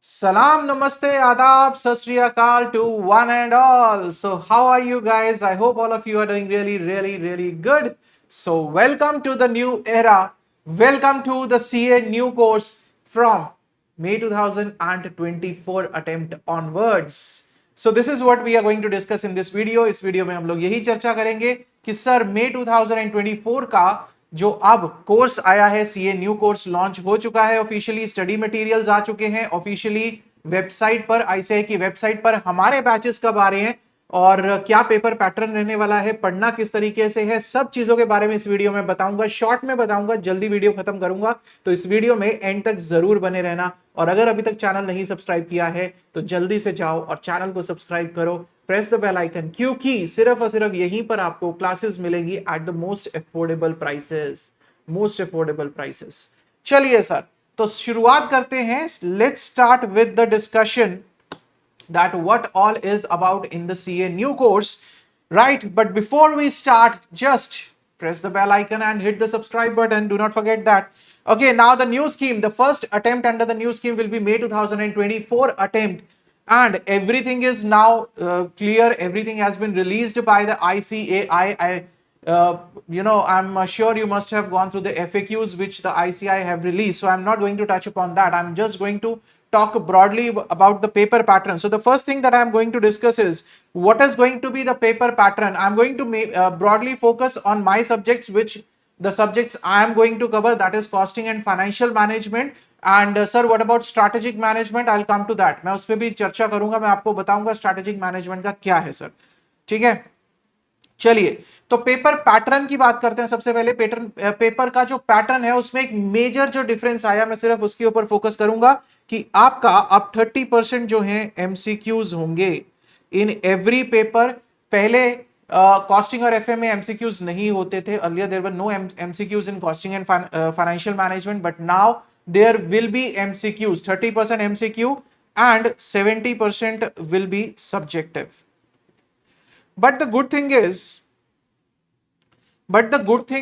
Salam, namaste, adab, sat sri akal to one and all. So, how are you guys? I hope all of you are doing really good. So, welcome to the new era. Welcome to the CA new course from May 2024 attempt onwards. So, this is what we are going to discuss in this video. इस video में हम लोग यही चर्चा करेंगे कि sir मई 2024 का जो अब कोर्स आया है, सीए न्यू कोर्स लॉन्च हो चुका है, ऑफिशियली स्टडी मटेरियल्स आ चुके हैं, ऑफिशियली वेबसाइट पर, आईसीआई की वेबसाइट पर हमारे बैचेस कब आ रहे हैं और क्या पेपर पैटर्न रहने वाला है, पढ़ना किस तरीके से है, सब चीजों के बारे में इस वीडियो में बताऊंगा, शॉर्ट में बताऊंगा, जल्दी वीडियो खत्म करूंगा। तो इस वीडियो में एंड तक जरूर बने रहना और अगर अभी तक चैनल नहीं सब्सक्राइब किया है तो जल्दी से जाओ और चैनल को सब्सक्राइब करो, प्रेस द बेल आइकन, क्योंकि सिर्फ और सिर्फ यहीं पर आपको क्लासेस मिलेंगी at the most affordable prices. चलिए सर, तो शुरुआत करते हैं। Let's start with the discussion that what all is about in the CA new course, right? But before we start, just press the bell icon and hit the subscribe button. Do not forget that. Okay, now the new scheme, the first attempt under the new scheme will be May 2024 attempt, and everything is now clear. Everything has been released by the ICAI. I'm sure you must have gone through the FAQs which the ICAI have released, so I'm not going to touch upon that. I'm just going to talk broadly about the paper pattern. So the first thing that I'm going to discuss is what is going to be the paper pattern. I'm going to broadly focus on my subjects, which the subjects I am going to cover, that is costing and financial management. And sir, what about strategic management? I'll come to that. मैं उस पर भी चर्चा करूंगा, मैं आपको बताऊंगा strategic management का क्या है सर। ठीक है, चलिए तो पेपर पैटर्न की बात करते हैं। सबसे पहले पेपर का जो पैटर्न है उसमें एक मेजर जो डिफरेंस आया, मैं सिर्फ उसके ऊपर फोकस करूंगा कि आपका अब 30% जो है एमसीक्यूज होंगे इन एवरी पेपर। पहले कॉस्टिंग और एफए में एमसीक्यूज नहीं होते थे, earlier there were no MCQs in costing and financial management, but now there will be MCQs, 30% MCQ and 70% will be subjective. But the good thing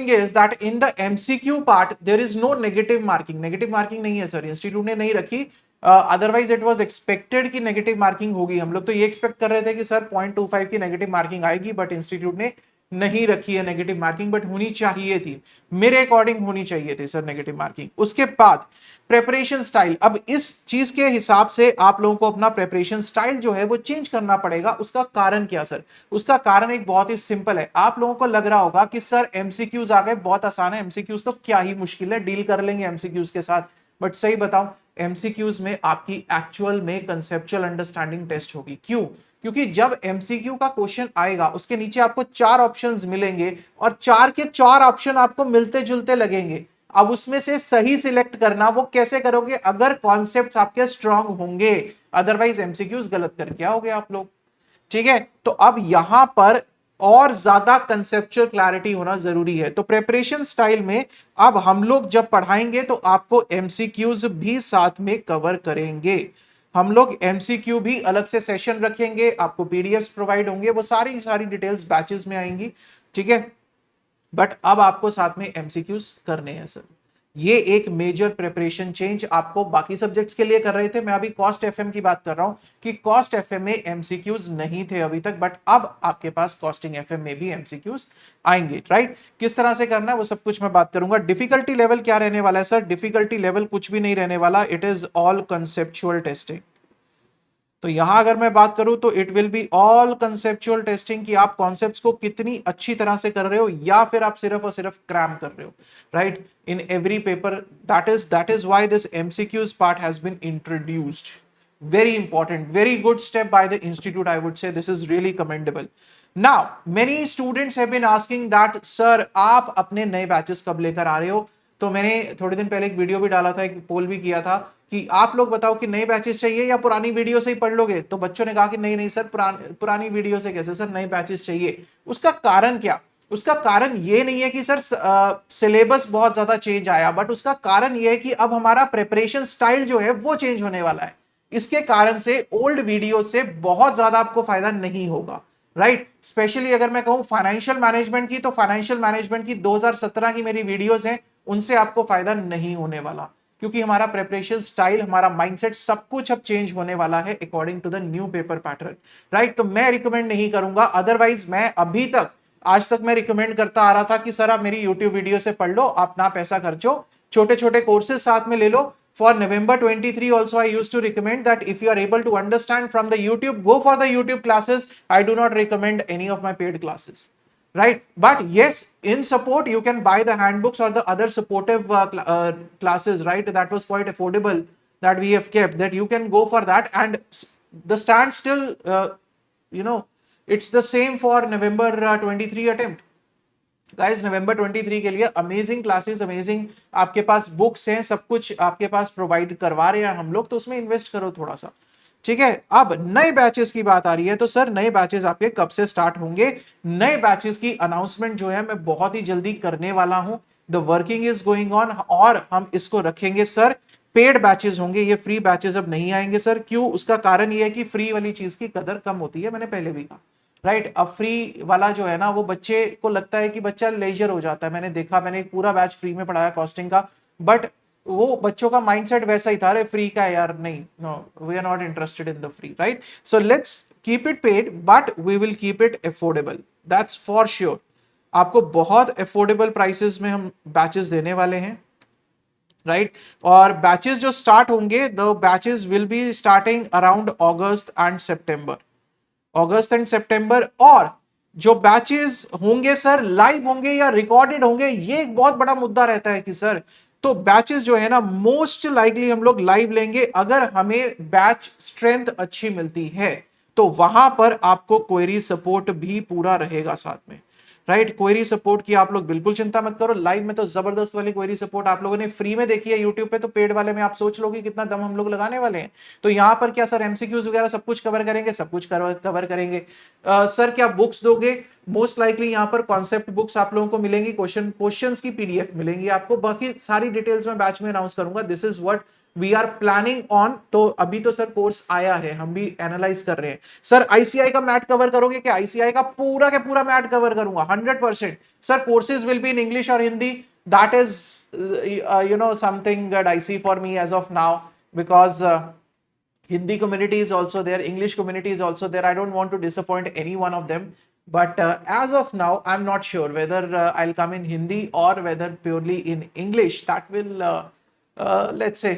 is, that in the MCQ part there is no negative marking. Negative marking नहीं है sir, institute ने नहीं रखी। Otherwise it was expected कि negative marking होगी। हम लोग तो ये एक्सपेक्ट कर रहे थे कि सर 0.25 की नेगेटिव मार्किंग आएगी, बट इंस्टीट्यूट ने नहीं रखी है नेगेटिव मार्किंग, बट होनी चाहिए थी, मेरे अकॉर्डिंग होनी चाहिए थी सर नेगेटिव मार्किंग। उसके बाद प्रेपरेशन स्टाइल, अब इस चीज के हिसाब से आप लोगों को अपना प्रेपरेशन स्टाइल जो है वो चेंज करना पड़ेगा। उसका कारण क्या सर? उसका कारण एक बहुत ही सिंपल है। आप लोगों को लग रहा होगा कि सर एमसीक्यूज आ गए, बहुत आसान है, एमसीक्यूज तो क्या ही मुश्किल है, डील कर लेंगे एमसीक्यूज के साथ। बट सही बताऊं, एमसीक्यूज में आपकी एक्चुअल में कंसेप्चुअल अंडरस्टैंडिंग टेस्ट होगी। क्यों? क्योंकि जब एमसीक्यू का क्वेश्चन आएगा उसके नीचे आपको 4 ऑप्शंस मिलेंगे और 4 के 4 ऑप्शन आपको मिलते जुलते लगेंगे। अब उसमें से सही सिलेक्ट करना वो कैसे करोगे? अगर कॉन्सेप्ट्स आपके स्ट्रांग होंगे, अदरवाइज एमसीक्यूज गलत करके आओगे आप लोग। ठीक है, तो अब यहां पर और ज्यादा कंसेप्चुअल क्लैरिटी होना जरूरी है। तो प्रिपरेशन स्टाइल में अब हम लोग जब पढ़ाएंगे तो आपको एमसीक्यूज भी साथ में कवर करेंगे। हम लोग एमसीक्यू भी अलग से सेशन रखेंगे, आपको पीडीएफ्स प्रोवाइड होंगे, वो सारी डिटेल्स बैचेस में आएंगी। ठीक है, बट अब आपको साथ में एमसीक्यूज करने हैं सर। ये एक मेजर प्रिपरेशन चेंज आपको बाकी सब्जेक्ट्स के लिए कर रहे थे, मैं अभी कॉस्ट एफएम की बात कर रहा हूं कि कॉस्ट एफएम में एमसीक्यूज नहीं थे अभी तक, बट अब आपके पास कॉस्टिंग एफएम में भी एमसीक्यूज आएंगे। राइट, किस तरह से करना है वो सब कुछ मैं बात करूंगा। डिफिकल्टी लेवल क्या रहने वाला है सर? डिफिकल्टी लेवल कुछ भी नहीं रहने वाला, it is all conceptual testing. तो यहां अगर मैं बात करूं तो it will be all conceptual testing, कि आप कॉन्सेप्ट्स को कितनी अच्छी तरह से कर रहे हो या फिर आप सिर्फ और सिर्फ क्रैम कर रहे हो। Right, in every paper, that is why this MCQs part has been introduced. Very important, very good step by the institute, I would say this is really commendable. Now many students have been asking that sir आप अपने नए batches कब लेकर आ रहे हो? तो मैंने थोड़े दिन पहले एक वीडियो भी डाला था, एक पोल भी किया था कि आप लोग बताओ कि नए बैचेस चाहिए या पुरानी वीडियो से ही पढ़ लोगे। तो बच्चों ने कहा कि नहीं नहीं सर, पुरानी वीडियो से कैसे सर, नए बैचेस चाहिए। उसका कारण क्या? उसका कारण ये नहीं है कि सर सिलेबस बहुत ज्यादा चेंज आया, बट उसका कारण ये है कि अब हमारा प्रिपरेशन स्टाइल जो है वो चेंज होने वाला है। इसके कारण से ओल्ड वीडियो से बहुत ज्यादा आपको फायदा नहीं होगा। राइट, स्पेशली अगर मैं कहूं फाइनेंशियल मैनेजमेंट की, तो फाइनेंशियल मैनेजमेंट की 2017 की मेरी वीडियोस हैं, उनसे आपको फायदा नहीं होने वाला, क्योंकि हमारा प्रिपरेशन स्टाइल, हमारा माइंडसेट, सब कुछ अब चेंज होने वाला है according to the new paper pattern, right. तो मैं रिकमेंड नहीं करूंगा, अदरवाइज मैं अभी तक, आज तक मैं रिकमेंड करता आ रहा था कि सर आप मेरी यूट्यूब वीडियो से पढ़ लो, अपना पैसा खर्चो, छोटे छोटे कोर्सेज साथ में ले लो। For November 23 also I used to recommend that if you are able to understand from the YouTube, go for the YouTube classes. I do not recommend any of my paid classes, right? But yes, in support you can buy the handbooks or the other supportive classes, right? That was quite affordable that we have kept, that you can go for that. And the stand still, you know, it's the same for November 23 attempt. Guys नवंबर 23 के लिए amazing classes, amazing आपके पास books हैं, सब कुछ आपके पास provide करवा रहे हैं हम लोग, तो उसमें इन्वेस्ट करो थोड़ा सा, ठीक है। अब नए बैचेस की बात आ रही है, तो सर नए बैचेस आपके कब से स्टार्ट होंगे? नए बैचेस की अनाउंसमेंट जो है मैं बहुत ही जल्दी करने वाला हूं। The working is going on, और हम इसको रखेंगे सर पेड बैचेस होंगे, ये फ्री बैचेस अब नहीं आएंगे सर। क्यों? उसका कारण ये है कि फ्री वाली चीज की कदर कम होती है, मैंने पहले भी कहा, राइट। अब फ्री वाला जो है ना, वो बच्चे को लगता है कि बच्चा लेजर हो जाता है। मैंने देखा, मैंने एक पूरा बैच फ्री में पढ़ाया कॉस्टिंग का, बट वो बच्चों का माइंडसेट वैसा ही था, अरे फ्री का यार, नहीं, no we are not interested in the free, right. So let's keep it paid, but we will keep it affordable, that's for sure. आपको बहुत अफोर्डेबल प्राइसेस में हम बैचेस देने वाले हैं, राइट। और बैचेस जो स्टार्ट होंगे, the batches will be starting around August and September, August and September. और जो बैचेस होंगे सर लाइव होंगे या रिकॉर्डेड होंगे, ये एक बहुत बड़ा मुद्दा रहता है कि सर, तो बैचेस जो है ना मोस्ट लाइकली हम लोग लाइव लेंगे अगर हमें बैच स्ट्रेंथ अच्छी मिलती है, तो वहां पर आपको क्वेरी सपोर्ट भी पूरा रहेगा साथ में, राइट। क्वेरी सपोर्ट की आप लोग बिल्कुल चिंता मत करो, लाइव में तो जबरदस्त वाली क्वेरी सपोर्ट आप लोगों ने फ्री में देखी है यूट्यूब पे, तो पेड वाले में आप सोच लोगे कितना दम हम लोग लगाने वाले हैं। तो यहां पर क्या सर एमसीक्यूज वगैरह सब कुछ कवर करेंगे? सब कुछ कवर करेंगे। सर क्या बुक्स दोगे? मोस्ट लाइकली यहां पर कॉन्सेप्ट बुक्स आप लोगों को मिलेंगी, क्वेश्चंस की पीडीएफ मिलेंगी आपको, बाकी सारी डिटेल्स में बैच में अनाउंस करूंगा। This is what we are planning on. तो अभी तो सर कोर्स आया है, हम भी एनालाइज कर रहे हैं। सर आईसीआई का मैट कवर करोगे क्या? आईसीआई का पूरा पूरा मैट कवर करूंगा 100%। Sir courses will be in English और Hindi, that is something dicey for me as of now, because Hindi community is also there, English community is also there. I don't want to disappoint any one of them. But as of now, I'm not sure whether I'll come in Hindi or whether purely in English. That will, let's say,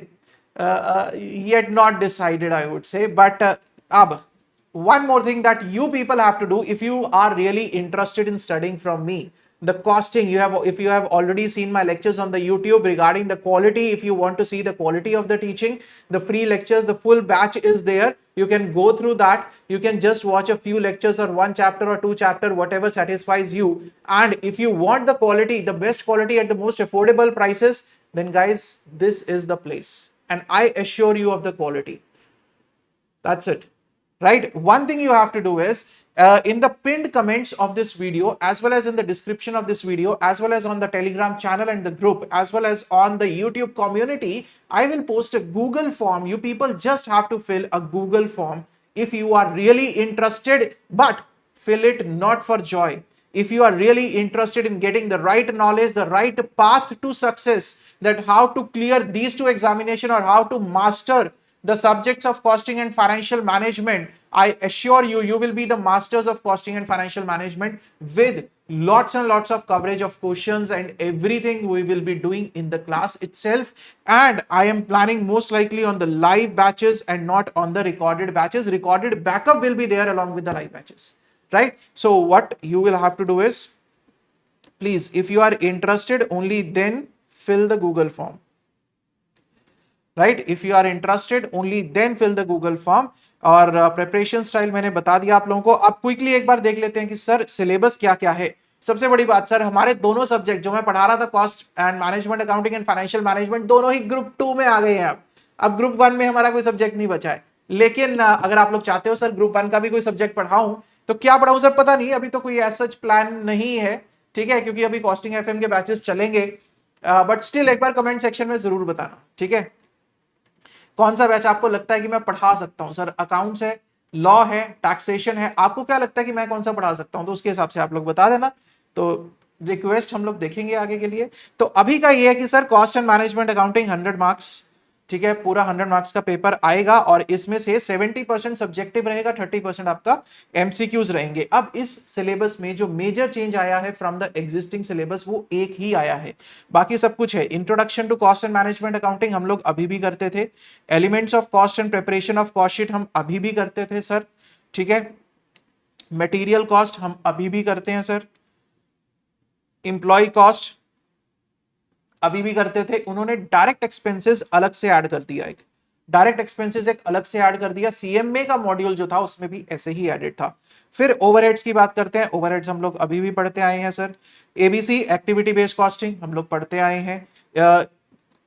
yet not decided, I would say. But one more thing that you people have to do if you are really interested in studying from me, the costing, if you have already seen my lectures on the YouTube regarding the quality, if you want to see the quality of the teaching, the free lectures, the full batch is there, you can go through that. You can just watch a few lectures or one chapter or two chapter, whatever satisfies you. And if you want the quality, the best quality at the most affordable prices, then guys, this is the place, and I assure you of the quality. That's it, right? One thing you have to do is in the pinned comments of this video, as well as in the description of this video, as well as on the Telegram channel and the group, as well as on the YouTube community, I will post a Google form. You people just have to fill a Google form if you are really interested, but fill it not for joy. If you are really interested in getting the right knowledge, the right path to success, that how to clear these two examinations or how to master the subjects of costing and financial management, I assure you, you will be the masters of costing and financial management with lots and lots of coverage of questions and everything we will be doing in the class itself. And I am planning most likely on the live batches and not on the recorded batches. Recorded backup will be there along with the live batches, right? So what you will have to do is, please, if you are interested, only then fill the Google form. Right, if you are interested only then fill the Google form. और preparation style मैंने बता दिया आप लोगों को। अब quickly एक बार देख लेते हैं कि सर सिलेबस क्या क्या है। सबसे बड़ी बात सर, हमारे दोनों सब्जेक्ट जो मैं पढ़ा रहा था, cost and management, accounting and financial management, दोनों ही ग्रुप 2 में आ गए हैं। अब ग्रुप 1 में हमारा कोई सब्जेक्ट नहीं बचा है। लेकिन अगर आप लोग चाहते हो सर ग्रुप 1 का भी कोई सब्जेक्ट पढ़ाऊं, तो क्या पढ़ाऊं सर पता नहीं, अभी तो कोई ऐसा प्लान नहीं है, ठीक है, क्योंकि अभी कॉस्टिंग एफएम के बैचेस चलेंगे। बट स्टिल एक बार कमेंट सेक्शन में जरूर बताना, ठीक है, कौन सा बैच आपको लगता है कि मैं पढ़ा सकता हूं। सर अकाउंट्स है, लॉ है, टैक्सेशन है, आपको क्या लगता है कि मैं कौन सा पढ़ा सकता हूं, तो उसके हिसाब से आप लोग बता देना। तो रिक्वेस्ट हम लोग देखेंगे आगे के लिए। तो अभी का ये है कि sir cost and management accounting 100 marks, ठीक है, पूरा 100 मार्क्स का पेपर आएगा और इसमें से 70% सब्जेक्टिव रहेगा, 30% आपका एमसीक्यूज रहेंगे। अब इस सिलेबस में जो मेजर चेंज आया है फ्रॉम द एग्जिस्टिंग सिलेबस वो एक ही आया है, बाकी सब कुछ है। Introduction to cost and management accounting हम लोग अभी भी करते थे, elements of cost and preparation of cost sheet हम अभी भी करते थे सर, ठीक है, मटेरियल कॉस्ट हम अभी भी करते हैं सर, इंप्लॉय कॉस्ट अभी भी करते थे। उन्होंने डायरेक्ट एक्सपेंसेस अलग से ऐड कर दिया, एक डायरेक्ट एक्सपेंसेस एक अलग से ऐड कर दिया, सीएमए का मॉड्यूल जो था उसमें भी ऐसे ही एडेड था। फिर ओवरहेड्स की बात करते हैं, ओवरहेड्स हम लोग अभी भी पढ़ते आए हैं sir. ABC activity based costing हम लोग पढ़ते आए हैं।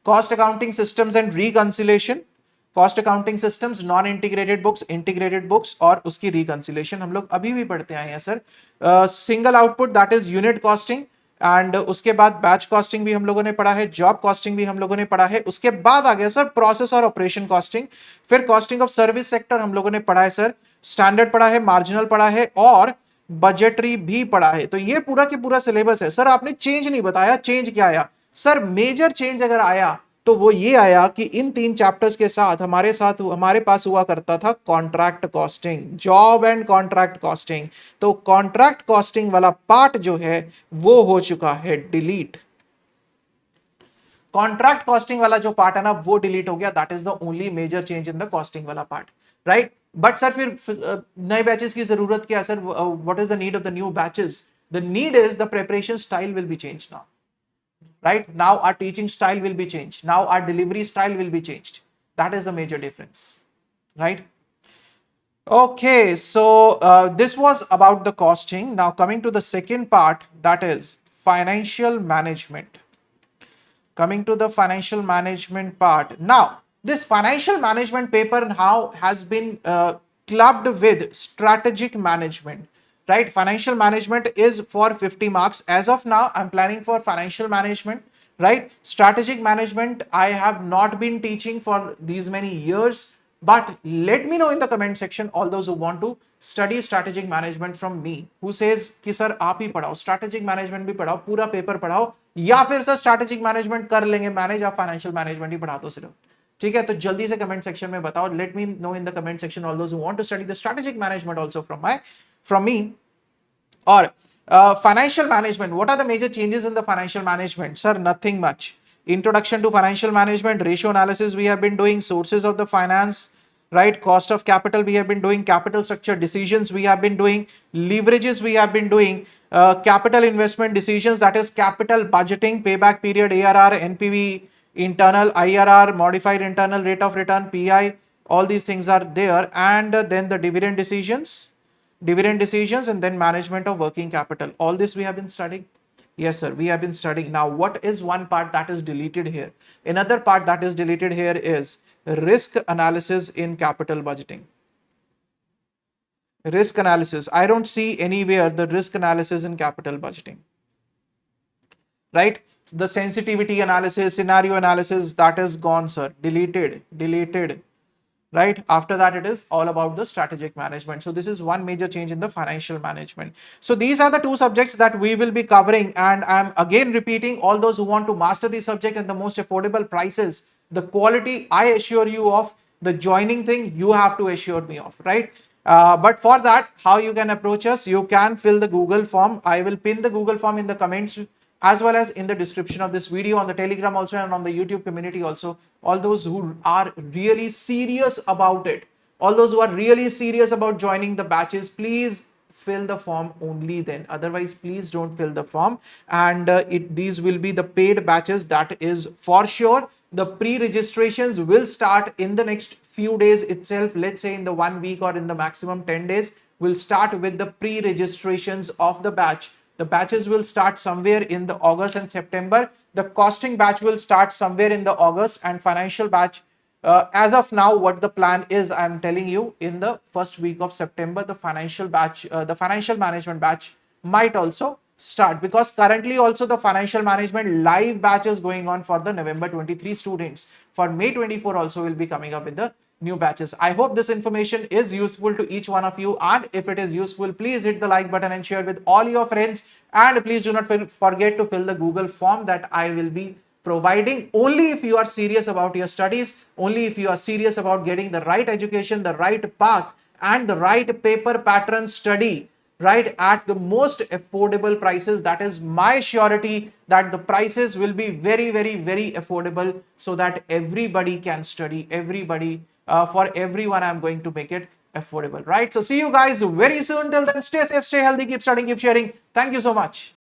Cost accounting systems and reconciliation, cost accounting systems, non integrated books, integrated books और उसकी रिकंसिलेशन हम लोग अभी भी पढ़ते आए हैं sir. Single output that is unit costing, and उसके बाद बैच कॉस्टिंग भी हम लोगों ने पढ़ा है, जॉब कॉस्टिंग भी हम लोगों ने पढ़ा है। उसके बाद आ गया सर प्रोसेस और ऑपरेशन कॉस्टिंग, फिर कॉस्टिंग ऑफ सर्विस सेक्टर हम लोगों ने पढ़ा है सर, स्टैंडर्ड पढ़ा है, मार्जिनल पढ़ा है और बजटरी भी पढ़ा है। तो ये पूरा की पूरा सिलेबस है सर। आपने चेंज नहीं बताया, चेंज क्या आया सर? मेजर चेंज अगर आया तो वो ये आया कि इन 3 चैप्टर्स के साथ हमारे पास हुआ करता था contract costing, job and contract costing. तो कॉन्ट्रैक्ट कॉस्टिंग वाला पार्ट जो है वो हो चुका है डिलीट। कॉन्ट्रैक्ट कॉस्टिंग वाला जो पार्ट है ना वो डिलीट हो गया। That is the only major change in the costing वाला पार्ट, राइट। बट सर फिर नए बैचेस की जरूरत क्या है sir? What is the need of the new batches? The need is the preparation style will be change now, right? Now our teaching style will be changed, now our delivery style will be changed. That is the major difference, right? Okay, so this was about the costing. Now coming to the second part, that is financial management. Coming to the financial management part, now this financial management paper now has been clubbed with strategic management, right? Financial management is for 50 marks. As of now I'm planning for financial management, right? Strategic management I have not been teaching for these many years, but let me know in the comment section all those who want to study strategic management from me, who says कि sir आप ही पढ़ाओ, strategic management भी पढ़ाओ, पूरा paper पढ़ाओ, या फिर sir strategic management कर लेंगे मैनेज, आप financial management ही पढ़ा दो सिर्फ, ठीक है? तो जल्दी से कमेंट सेक्शन में बताओ, let me know in the comment section all those who want to study the strategic management also from me. और financial management, what are the major changes in the financial management? Sir, nothing much. Introduction to financial management, ratio analysis we have been doing, sources of the finance, right? Cost of capital we have been doing, capital structure decisions we have been doing, leverages we have been doing, capital investment decisions, that is capital budgeting, payback period, ARR, NPV, internal IRR, modified internal rate of return, PI, all these things are there. And then the dividend decisions, and then management of working capital. All this we have been studying. Yes sir, we have been studying. Now what is one part that is deleted here? Another part that is deleted here is risk analysis in capital budgeting. Risk analysis, I don't see anywhere the risk analysis in capital budgeting, right? The sensitivity analysis, scenario analysis, that is gone sir, deleted, right? After that it is all about the strategic management. So this is one major change in the financial management. So these are the 2 subjects that we will be covering, and I'm again repeating, all those who want to master the subject at the most affordable prices, the quality I assure you of, the joining thing you have to assure me of, right? But for that, how you can approach us? You can fill the Google form. I will pin the Google form in the comments as well as in the description of this video, on the Telegram also, and on the YouTube community also. All those who are really serious about it, all those who are really serious about joining the batches, please fill the form only then. Otherwise, please don't fill the form. And these will be the paid batches. That is for sure. The pre-registrations will start in the next few days itself. Let's say in the 1 week or in the maximum 10 days, we'll start with the pre-registrations of the batch. The batches will start somewhere in the August and September. The costing batch will start somewhere in the August, and financial batch, as of now, what the plan is, I'm telling you, in the first week of September, the financial batch, the financial management batch might also start, because currently also the financial management live batch is going on for the November 23 students. For May 24 also will be coming up with the new batches. I hope this information is useful to each one of you, and if it is useful, please hit the like button and share with all your friends, and please do not forget to fill the Google form that I will be providing. Only if you are serious about your studies, only if you are serious about getting the right education, the right path, and the right paper pattern study, right, at the most affordable prices. That is my surety that the prices will be very, very, very affordable, so that everybody can study, everybody, for everyone I'm going to make it affordable, right? So see you guys very soon. Till then, stay safe, stay healthy, keep studying, keep sharing. Thank you so much.